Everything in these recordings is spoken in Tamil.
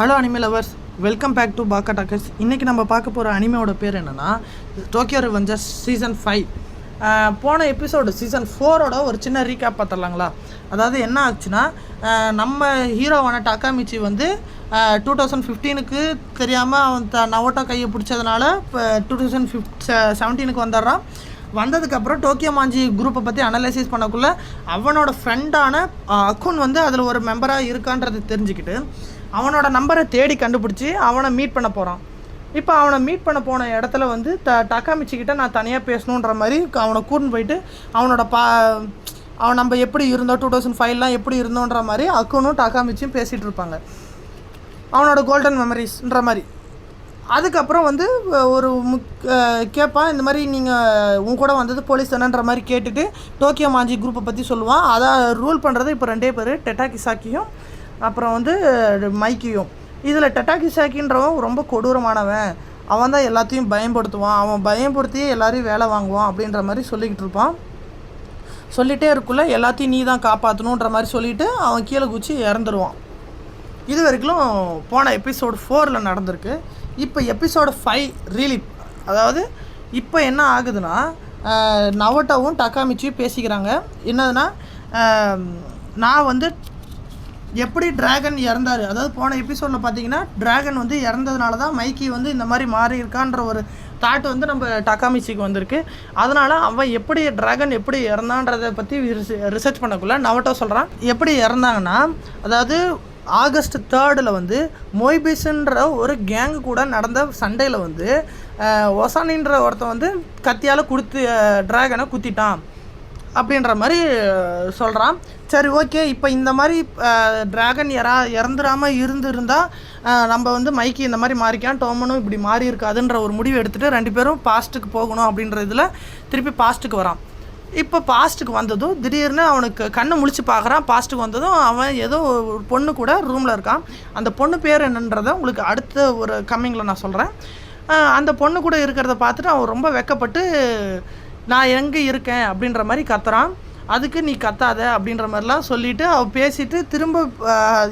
Hello anime lovers, welcome back to Pakka Talkers. இன்றைக்கி நம்ம பார்க்க போகிற அனிமையோட பேர் என்னென்னா டோக்கியோ ரிவெஞ்சர்ஸ் சீசன் 5. போன எபிசோடு சீசன் 4ஓட ஒரு சின்ன ரீகேப் பார்த்துடலாங்களா. அதாவது என்ன ஆச்சுன்னா, நம்ம ஹீரோவான டாக்காமிச்சி வந்து 2015க்கு தெரியாமல் அவன் நவோட்டோ கையை பிடிச்சதுனால இப்போ 2017க்கு வந்துடுறான். வந்ததுக்கப்புறம் டோக்கியோ மாஞ்சி குரூப்பை பற்றி அனலைசிஸ் பண்ணக்குள்ளே அவனோட ஃப்ரெண்டான அக்குன் வந்து அதில் ஒரு மெம்பராக இருக்கான்றது தெரிஞ்சுக்கிட்டு அவனோட நம்பரை தேடி கண்டுபிடிச்சி அவனை மீட் பண்ண போகிறான். இப்போ அவனை மீட் பண்ண போன இடத்துல வந்து டாக்காமிச்சிக்கிட்ட நான் தனியாக பேசணுன்ற மாதிரி அவனை கூட்டின்னு போயிட்டு அவனோட அவன் நம்ம எப்படி இருந்தோம் 2005லாம் எப்படி இருந்தோன்ற மாதிரி அக்குனும் டாக்காமிச்சியும் பேசிகிட்டு இருப்பாங்க, அவனோட கோல்டன் மெமரிஸ்ன்ற மாதிரி. அதுக்கப்புறம் வந்து ஒரு கேட்பான், இந்த மாதிரி நீங்கள் உன் கூட வந்தது போலீஸ் தானன்ற மாதிரி கேட்டுட்டு டோக்கியோ மாஞ்சி குரூப்பை பற்றி சொல்லுவான். அதை ரூல் பண்ணுறது இப்போ 2 பேர், டெட்டாகிசாக்கியும் அப்புறம் வந்து மைக்கியும். இதில் டெட்டாகிசாக்கின்றவன் ரொம்ப கொடூரமானவன், அவன் தான் எல்லாத்தையும் பயன்படுத்துவான், அவன் பயன்படுத்தி எல்லாரையும் வேலை வாங்குவான் அப்படின்ற மாதிரி சொல்லிக்கிட்டு இருப்பான். சொல்லிகிட்டே இருக்குள்ள எல்லாத்தையும் நீ தான் காப்பாற்றணுன்ற மாதிரி சொல்லிவிட்டு அவன் கீழே குச்சி இறந்துருவான். இது வரைக்கும் போன எபிசோடு 4ல் நடந்திருக்கு. இப்போ எபிசோடு 5 ரீலீப். அதாவது இப்போ என்ன ஆகுதுன்னா, நவோட்டோவும் டாக்காமிச்சியும் பேசிக்கிறாங்க. என்னதுன்னா, நான் வந்து எப்படி டிராகன் இறந்தார், அதாவது போன எபிசோடில் பார்த்தீங்கன்னா டிராகன் வந்து இறந்ததுனால தான் மைக்கி வந்து இந்த மாதிரி மாறி இருக்கான்ற ஒரு தாட் வந்து நம்ம டாக்காமிச்சிக்கு வந்திருக்கு. அதனால் அவன் எப்படி டிராகன் எப்படி இறந்தான்றதை பற்றி ரிசர்ச் பண்ணக்குள்ள நவோட்டோ சொல்கிறான் எப்படி இறந்தாங்கன்னா, அதாவது ஆகஸ்ட் 3 வந்து மொய்பிஸ்ன்ற ஒரு கேங்கு கூட நடந்த சண்டையில் வந்து ஒசானின்ற ஒருத்தன் வந்து கத்தியால் டிராகனை குத்திட்டான் அப்படின்ற மாதிரி சொல்கிறான். சரி, ஓகே, இப்போ இந்த மாதிரி டிராகன் இறந்துடாமல் இருந்திருந்தால் நம்ம வந்து மைக்கி இந்த மாதிரி மாறிக்கான், டோமனும் இப்படி மாறி இருக்காதுன்ற ஒரு முடிவு எடுத்துகிட்டு 2 பேரும் பாஸ்ட்டுக்கு போகணும் அப்படின்ற இதில் திருப்பி பாஸ்ட்டுக்கு வரான். இப்போ பாஸ்ட்டுக்கு வந்ததும் திடீர்னு அவனுக்கு கண்ணை முழிச்சு பார்க்குறான். பாஸ்ட்டுக்கு வந்ததும் அவன் ஏதோ ஒரு பொண்ணு கூட ரூமில் இருக்கான். அந்த பொண்ணு பேர் என்னன்றதை உங்களுக்கு அடுத்த ஒரு கம்மிங்கில் நான் சொல்கிறேன். அந்த பொண்ணு கூட இருக்கிறத பார்த்துட்டு அவன் ரொம்ப வெக்கப்பட்டு நான் எங்கே இருக்கேன் அப்படின்ற மாதிரி கத்துறான். அதுக்கு நீ கத்தாத அப்படின்ற மாதிரிலாம் சொல்லிவிட்டு அவள் பேசிவிட்டு திரும்ப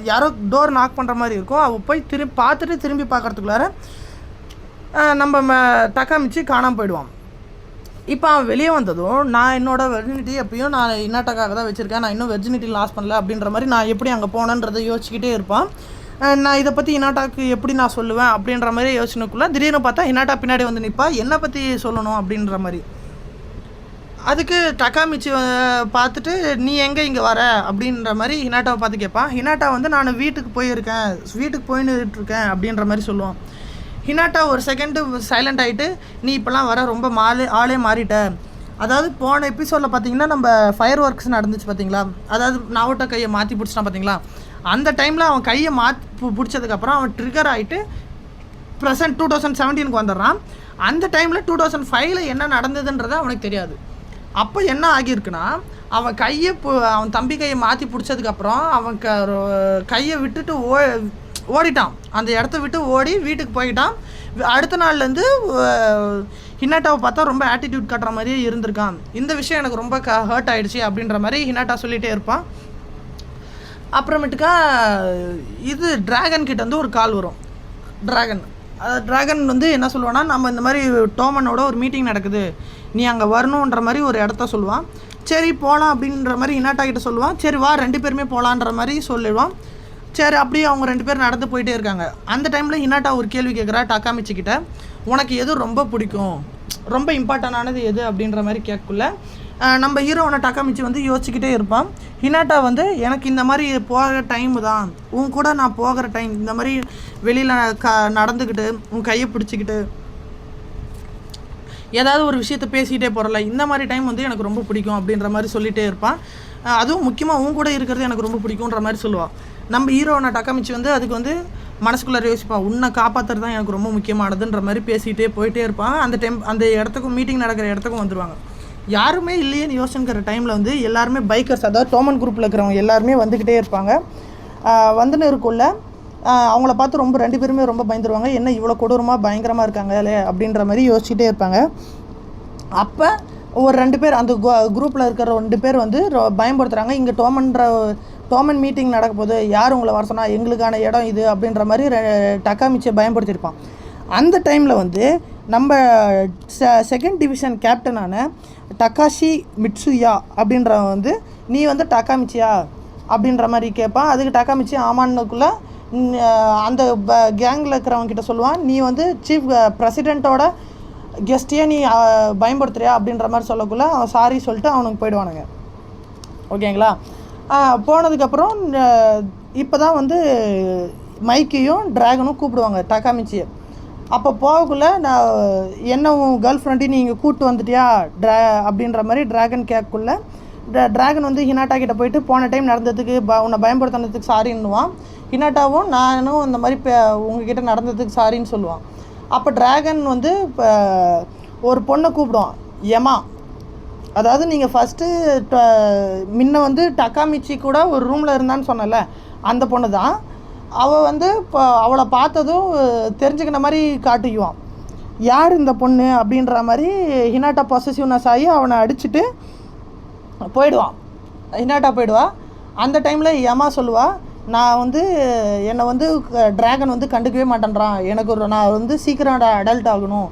யாரோ டோர் நாக் பண்ணுற மாதிரி இருக்கும். அவள் போய் பார்த்துட்டு திரும்பி பார்க்குறதுக்குள்ளார நம்ம டாக்காமிச்சி காணாமல் போயிடுவான். இப்போ அவன் வெளியே வந்ததும் நான் என்னோடய வெர்ஜினிட்டி எப்பயும் நான் இன்னாட்டாக்காக தான் வச்சுருக்கேன், நான் இன்னும் வெர்ஜினிட்டி லாஸ் பண்ணல அப்படின்ற மாதிரி நான் எப்படி அங்கே போனேன்றதை யோசிச்சுக்கிட்டே இருப்பான். நான் இதை பற்றி இன்னாட்டாக்கு எப்படி நான் சொல்லுவேன் அப்படின்ற மாதிரி யோசனைக்குள்ளே திடீர்னு பார்த்தா இன்னாட்டா பின்னாடி வந்து நிற்பா, என்னை பற்றி சொல்லணும் அப்படின்ற மாதிரி. அதுக்கு டாக்காமிச்சி பார்த்துட்டு நீ எங்கே இங்கே வர அப்படின்ற மாதிரி ஹினாட்டாவை பார்த்து கேட்பான். ஹினாட்டா வந்து நான் வீட்டுக்கு போயின்னுருக்கேன் அப்படின்ற மாதிரி சொல்லுவான். ஹினாட்டா ஒரு செகண்டு சைலண்ட் ஆகிட்டு நீ இப்போலாம் வர ரொம்ப ஆளே மாறிட்ட. அதாவது போன எபிசோடில் பார்த்தீங்கன்னா நம்ம ஃபயர் ஒர்க்ஸ் நடந்துச்சு பார்த்தீங்களா, அதாவது நவோட்டோ கையை மாற்றி பிடிச்சிட்டான் பார்த்தீங்களா. அந்த டைமில் அவன் கையை பிடிச்சதுக்கப்புறம் அவன் ட்ரிகர் ஆகிட்டு ப்ரெசன்ட் 2017க்கு வந்துடுறான். அந்த டைமில் 2005ல் என்ன நடந்ததுன்றது அவனுக்கு தெரியாது. அப்போ என்ன ஆகியிருக்குன்னா, அவன் தம்பி கையை மாற்றி பிடிச்சதுக்கப்புறம் அவன் கையை விட்டுட்டு ஓடிட்டான். அந்த இடத்த விட்டு ஓடி வீட்டுக்கு போயிட்டான். அடுத்த நாள்லேருந்து ஹினாட்டாவை பார்த்தா ரொம்ப ஆட்டிடியூட் காட்டுற மாதிரியே இருந்திருக்கான். இந்த விஷயம் எனக்கு ரொம்ப ஹர்ட் ஆகிடுச்சு அப்படின்ற மாதிரி ஹினாட்டா சொல்லிகிட்டே இருப்பான். அப்புறமேட்டுக்கா இது டிராகன் கிட்ட வந்து ஒரு கால் வரும். டிராகன் வந்து என்ன சொல்லுவான்னா, நம்ம இந்த மாதிரி டோமனோட ஒரு மீட்டிங் நடக்குது, நீ அங்கே வரணுன்ற மாதிரி ஒரு இடத்த சொல்லுவான். சரி போகலாம் அப்படின்ற மாதிரி ஹினாட்டா கிட்ட சொல்லுவான். சரி வா 2 பேருமே போகலான்ற மாதிரி சொல்லிடுவான். சரி அப்படியே அவங்க 2 பேர் நடந்து போயிட்டே இருக்காங்க. அந்த டைமில் ஹினாட்டா ஒரு கேள்வி கேட்குறா டாக்காமிச்சிக்கிட்ட, உனக்கு எது ரொம்ப பிடிக்கும், ரொம்ப இம்பார்ட்டண்டானது எது அப்படின்ற மாதிரி கேட்கக்குள்ள நம்ம ஹீரோவனை டாக்காமிச்சி வந்து யோசிச்சுக்கிட்டே இருப்பான். ஹினாட்டா வந்து எனக்கு இந்த மாதிரி போகிற டைமு தான், உன் கூட நான் போகிற டைம், இந்த மாதிரி வெளியில் நடந்துக்கிட்டு உன் கையை பிடிச்சிக்கிட்டு ஏதாவது ஒரு விஷயத்த பேசிக்கிட்டே போகிறல, இந்த மாதிரி டைம் வந்து எனக்கு ரொம்ப பிடிக்கும் அப்படின்ற மாதிரி சொல்லிகிட்டே இருப்பான். அதுவும் முக்கியமாக உன் கூட இருக்கிறது எனக்கு ரொம்ப பிடிக்குன்ற மாதிரி சொல்லுவாள். நம்ம ஹீரோவனை டாக்காமிச்சி வந்து அதுக்கு வந்து மனசுக்குள்ளே யோசிப்பான், உன்னை காப்பாற்றுறது தான் எனக்கு ரொம்ப முக்கியமானதுன்ற மாதிரி பேசிகிட்டே போயிட்டே இருப்பான். அந்த இடத்துக்கும் மீட்டிங் நடக்கிற இடத்துக்கும் வந்துடுவாங்க. யாருமே இல்லையேன்னு யோசிச்சுக்கிற டைமில் வந்து எல்லாருமே பைக்கர்ஸ், அதாவது டோமன் குரூப்பில் இருக்கிறவங்க எல்லாருமே வந்துக்கிட்டே இருப்பாங்க. வந்துன்னு இருக்குள்ள அவங்கள பார்த்து 2 பேருமே ரொம்ப பயந்துருவாங்க, என்ன இவ்வளோ கொடூரமாக பயங்கரமாக இருக்காங்களே அப்படின்ற மாதிரி யோசிச்சுட்டே இருப்பாங்க. அப்போ ஒரு 2 பேர் அந்த குரூப்பில் இருக்கிற 2 பேர் வந்து பயன்படுத்துகிறாங்க. இங்கே டோமன்ற டோமன் மீட்டிங் நடக்க போது, யார் உங்களை வர சொன்னால், எங்களுக்கான இடம் இது அப்படின்ற மாதிரி டக்காமிச்சியை பயன்படுத்தியிருப்பான். அந்த டைமில் வந்து நம்ம செகண்ட் டிவிஷன் கேப்டனான டக்காஷி மிட்சுயா அப்படின்றவன் வந்து, நீ வந்து டக்காமிச்சியா அப்படின்ற மாதிரி கேட்பான். அதுக்கு டக்காமிச்சி ஆமான்னுக்குள்ளே அந்த கேங்கில் இருக்கிறவங்கிட்ட சொல்லுவான், நீ வந்து சீஃப் பிரசிடெண்ட்டோட கெஸ்ட்டையே நீ பயன்படுத்துறியா அப்படின்ற மாதிரி சொல்லக்குள்ளே அவன் சாரி சொல்லிட்டு அவனுக்கு போயிடுவானுங்க. ஓகேங்களா? போனதுக்கப்புறம் இப்போ தான் வந்து மைக்கையும் ட்ராகனும் கூப்பிடுவாங்க டக்காமிச்சியை. அப்போ போகக்குள்ளே நான் என்ன உன் கேர்ள் ஃப்ரெண்டையும் நீ இங்கே கூப்பிட்டு வந்துட்டியா அப்படின்ற மாதிரி ட்ராகன் கேட்குள்ள ட்ராகன் வந்து ஹினாட்டா கிட்டே போயிட்டு போன டைம் நடந்ததுக்கு உன்னை பயன்படுத்தினதுக்கு சாரின்னுவான். ஹினாட்டாவும் நானும் இந்த மாதிரி உங்ககிட்ட நடந்ததுக்கு சாரின்னு சொல்லுவான். அப்போ ட்ராகன் வந்து இப்போ ஒரு பொண்ணை கூப்பிடுவான், யமா. அதாவது நீங்கள் ஃபஸ்ட்டு முன்ன வந்து டக்காமிச்சி கூட ஒரு ரூமில் இருந்தான்னு சொன்னல, அந்த பொண்ணு தான். அவள் வந்து இப்போ அவளை பார்த்ததும் தெரிஞ்சுக்கின மாதிரி காட்டிக்குவான், யார் இந்த பொண்ணு அப்படின்ற மாதிரி. ஹினாட்டா பொசசிவ்னஸ் ஆகி அவனை அடிச்சுட்டு போயிடுவான். ஹினாட்டா போயிடுவா. அந்த டைமில் யமா சொல்லுவாள், நான் வந்து என்னை வந்து ட்ராகன் வந்து கண்டுக்கவே மாட்டேன்றான், எனக்கு நான் வந்து சீக்கிரம் அடல்ட் ஆகணும்,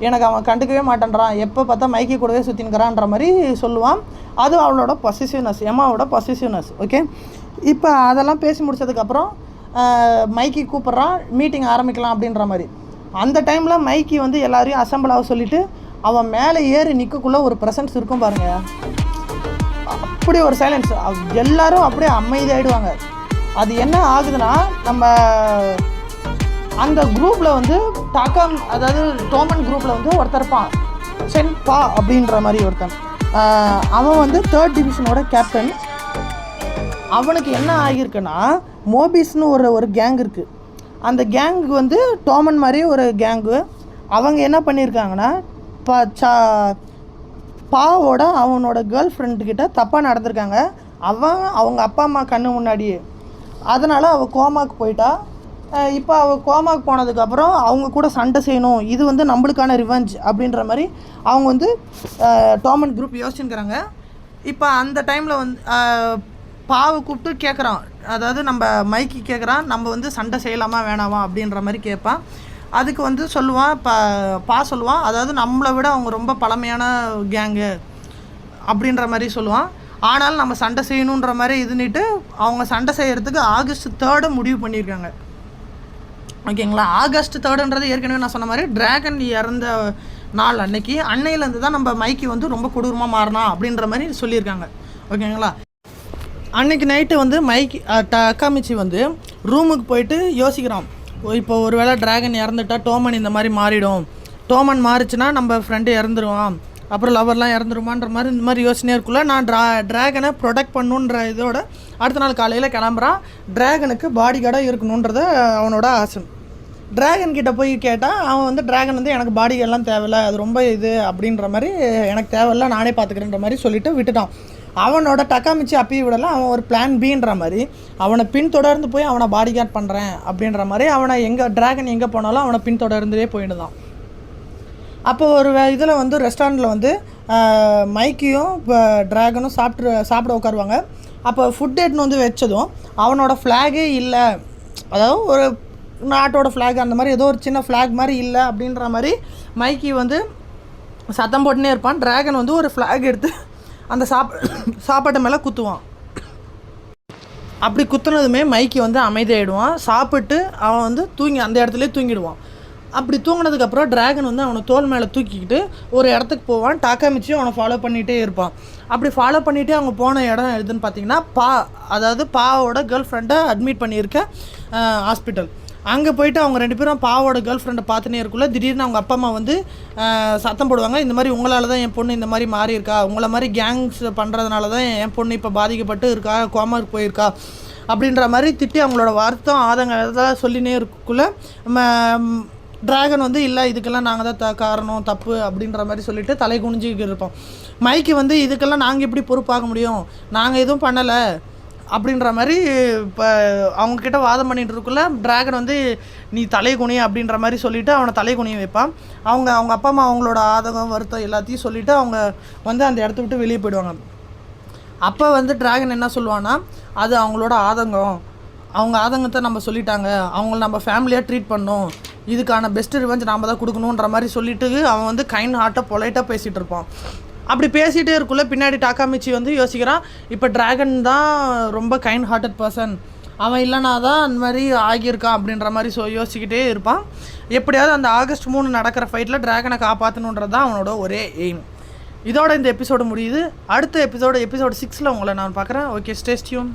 எனக்கு அவன் கண்டுக்கவே மாட்டேன்றான், எப்போ பார்த்தா மைக்கி கூடவே சுற்றினுக்கிறான்ற மாதிரி சொல்லுவான். அது அவளோட பொசசிவ்னஸ், எம்மாவோட பொசசிவ்னஸ். ஓகே, இப்போ அதெல்லாம் பேசி முடிச்சதுக்கப்புறம் மைக்கி கூப்பிட்றான், மீட்டிங் ஆரம்பிக்கலாம் அப்படின்ற மாதிரி. அந்த டைமில் மைக்கி வந்து எல்லாரையும் அசம்பிள் ஆக சொல்லிவிட்டு அவன் மேலே ஏறி நிற்கக்குள்ளே ஒரு ப்ரெசன்ஸ் இருக்கும் பாருங்கள், அப்படி ஒரு சைலன்ஸ். எல்லோரும் அப்படியே அமைதியாகிடுவாங்க. அது என்ன ஆகுதுன்னா, நம்ம அந்த குரூப்பில் வந்து அதாவது டோமன் குரூப்பில் வந்து ஒருத்தர் இருப்பான், சென்பா அப்படின்ற மாதிரி ஒருத்தன். அவன் வந்து 3rd டிவிஷனோட கேப்டன். அவனுக்கு என்ன ஆகியிருக்குன்னா, மோபிஸ்னு ஒரு கேங் இருக்குது. அந்த கேங்கு வந்து டோமன் மாதிரி ஒரு கேங்கு. அவங்க என்ன பண்ணியிருக்காங்கன்னா, பாவோட அவனோட கேர்ள் ஃப்ரெண்டுக்கிட்ட தப்பாக நடந்திருக்காங்க. அவங்க அப்பா அம்மா கண்ணு முன்னாடியே. அதனால் அவள் கோமாவுக்கு போயிட்டா. இப்போ அவள் கோமாவுக்கு போனதுக்கப்புறம் அவங்க கூட சண்டை செய்யணும், இது வந்து நம்மளுக்கான ரிவெஞ்ச் அப்படின்ற மாதிரி அவங்க வந்து டோமன் குரூப் யோசிச்சுக்கிறாங்க. இப்போ அந்த டைமில் வந்து பாவை கூப்பிட்டு கேட்குறான், அதாவது நம்ம மைக்கி கேட்குறான், நம்ம வந்து சண்டை செய்யலாமா வேணாமா அப்படின்ற மாதிரி கேட்பான். அதுக்கு வந்து சொல்லுவான், சொல்லுவான், அதாவது நம்மளை விட அவங்க ரொம்ப பழமையான கேங்கு அப்படின்ற மாதிரி சொல்லுவான். ஆனாலும் நம்ம சண்டை செய்யணுன்ற மாதிரி இதுன்னுட்டு அவங்க சண்டை செய்கிறதுக்கு ஆகஸ்ட் 3 முடிவு பண்ணியிருக்காங்க. ஓகேங்களா? ஆகஸ்ட் 3ன்றது ஏற்கனவே நான் சொன்ன மாதிரி ட்ராகன் இறந்த நாள் அன்னையிலேருந்து தான் நம்ம மைக்கி வந்து ரொம்ப கொடூரமாக மாறினா அப்படின்ற மாதிரி சொல்லியிருக்காங்க. ஓகேங்களா? அன்னைக்கு நைட்டு வந்து டக்காமிச்சி வந்து ரூமுக்கு போயிட்டு யோசிக்கிறான், இப்போ ஒரு வேளை ட்ராகன் இறந்துட்டா டோமன் இந்த மாதிரி மாறிடும், டோமன் மாறிச்சுன்னா நம்ம ஃப்ரெண்டு இறந்துருவான், அப்புறம் லவர்லாம் இறந்துருமான்ற மாதிரி இந்த மாதிரி யோசனையாக இருக்குள்ள நான் ட்ராகனை ப்ரொடெக்ட் பண்ணுன்ற இதோட அடுத்த நாள் காலையில் கிளம்புறான். ட்ராகனுக்கு பாடி கார்டாக இருக்கணுன்றத அவனோட ஆசை. ட்ராகன் கிட்டே போய் கேட்டால் அவன் வந்து ட்ராகன் வந்து எனக்கு பாடி கார்டெலாம் தேவையில்லை, அது ரொம்ப இது அப்படின்ற மாதிரி, எனக்கு தேவையில்லை நானே பார்த்துக்கிறேன்ற மாதிரி சொல்லிவிட்டு விட்டுட்டான். அவனோட டக்காமிச்சி அப்பயே விடலாம், அவன் ஒரு பிளான் பின்ற மாதிரி அவனை பின்தொடர்ந்து போய் அவனை பாடி கார்ட் பண்ணுறேன் அப்படின்ற மாதிரி அவனை ட்ராகன் எங்கே போனாலும் அவனை பின்தொடர்ந்தே போயிடுதான். அப்போ ஒரு இதில் வந்து ரெஸ்டாரண்ட்டில் வந்து மைக்கியும் இப்போ ட்ராகனும் சாப்பிட உட்காருவாங்க. அப்போ ஃபுட் எடுத்துன்னு வந்து வச்சதும் அவனோட ஃப்ளாகே இல்லை, அதாவது ஒரு நாட்டோட ஃப்ளாக் அந்த மாதிரி ஏதோ ஒரு சின்ன ஃப்ளாக் மாதிரி இல்லை அப்படின்ற மாதிரி மைக்கி வந்து சத்தம் போட்டுனே இருப்பான். ட்ராகன் வந்து ஒரு ஃப்ளாக் எடுத்து அந்த சாப்பாட்டு மேலே குத்துவான். அப்படி குத்துனதுமே மைக்கி வந்து அமைதியாகிடுவான். சாப்பிட்டு அவன் வந்து அந்த இடத்துலேயே தூங்கிடுவான். அப்படி தூங்கினதுக்கப்புறம் ட்ராகன் வந்து அவனை தோல் மேலே தூக்கிக்கிட்டு ஒரு இடத்துக்கு போவான். டாக்காமிச்சியும் அவனை ஃபாலோ பண்ணிகிட்டே இருப்பான். அப்படி ஃபாலோ பண்ணிகிட்டே அவங்க போன இடம் எதுன்னு பார்த்தீங்கன்னா அதாவது பாவோட கேர்ள் ஃப்ரெண்டை அட்மிட் பண்ணியிருக்க ஹாஸ்பிட்டல். அங்கே போயிட்டு அவங்க 2 பேரும் பாவோட கேர்ள் ஃப்ரெண்டை பார்த்துனே இருக்குள்ள திடீர்னு அவங்க அப்பா அம்மா வந்து சத்தம் போடுவாங்க, இந்த மாதிரி உங்களால் தான் என் பொண்ணு இந்த மாதிரி மாறி இருக்கா, உங்களை மாதிரி கேங்ஸ் பண்ணுறதுனால தான் என் பொண்ணு இப்போ பாதிக்கப்பட்டு இருக்கா, கோமாவுக்கு போயிருக்கா அப்படின்ற மாதிரி திட்டி அவங்களோட வருத்தம் ஆதங்கத்தான் சொல்லினே இருக்குள்ள ட்ராகன் வந்து இல்லை இதுக்கெல்லாம் நாங்கள் தான் காரணம் தப்பு அப்படின்ற மாதிரி சொல்லிவிட்டு தலை குனிஞ்சிக்கிட்டு இருப்போம். மைக்கி வந்து இதுக்கெல்லாம் நாங்கள் எப்படி பொறுப்பாக முடியும், நாங்கள் எதுவும் பண்ணலை அப்படின்ற மாதிரி இப்போ அவங்கக்கிட்ட வாதம் பண்ணிகிட்டு இருக்குள்ள ட்ராகன் வந்து நீ தலை குனி அப்படின்ற மாதிரி சொல்லிவிட்டு அவனை தலை குனிய வைப்பான். அவங்க அப்பா அம்மா அவங்களோட ஆதங்கம் வருத்தம் எல்லாத்தையும் சொல்லிவிட்டு அவங்க வந்து அந்த இடத்த விட்டு வெளியே போயிடுவாங்க. அப்போ வந்து டிராகன் என்ன சொல்லுவான்னா, அது அவங்களோட ஆதங்கம், அவங்க ஆதங்கத்தை நம்ம சொல்லிட்டாங்க, அவங்கள நம்ம ஃபேமிலியாக ட்ரீட் பண்ணோம், இதுக்கான பெஸ்ட்டு ரிவெஞ்ச் நாம் தான் கொடுக்கணுன்ற மாதிரி சொல்லிட்டு அவன் வந்து கைண்ட் ஹார்ட்டாக பொலைட்டாக பேசிகிட்டு இருப்பான். அப்படி பேசிகிட்டே இருக்குள்ள பின்னாடி டாக்காமிச்சி வந்து யோசிக்கிறான், இப்போ டிராகன் தான் ரொம்ப கைண்ட் ஹார்ட்டட் பர்சன், அவன் இல்லைனா தான் அந்த மாதிரி ஆகியிருக்கான் அப்படின்ற மாதிரி யோசிக்கிட்டே இருப்பான். எப்படியாவது அந்த ஆகஸ்ட் 3 நடக்கிற ஃபைட்டில் டிராகனை காப்பாற்றணுன்றது தான் அவனோட ஒரே எய்ம். இதோட இந்த எபிசோடு முடியுது. அடுத்த எபிசோடு 6 உங்களை நான் பார்க்குறேன். Okay, stay tune.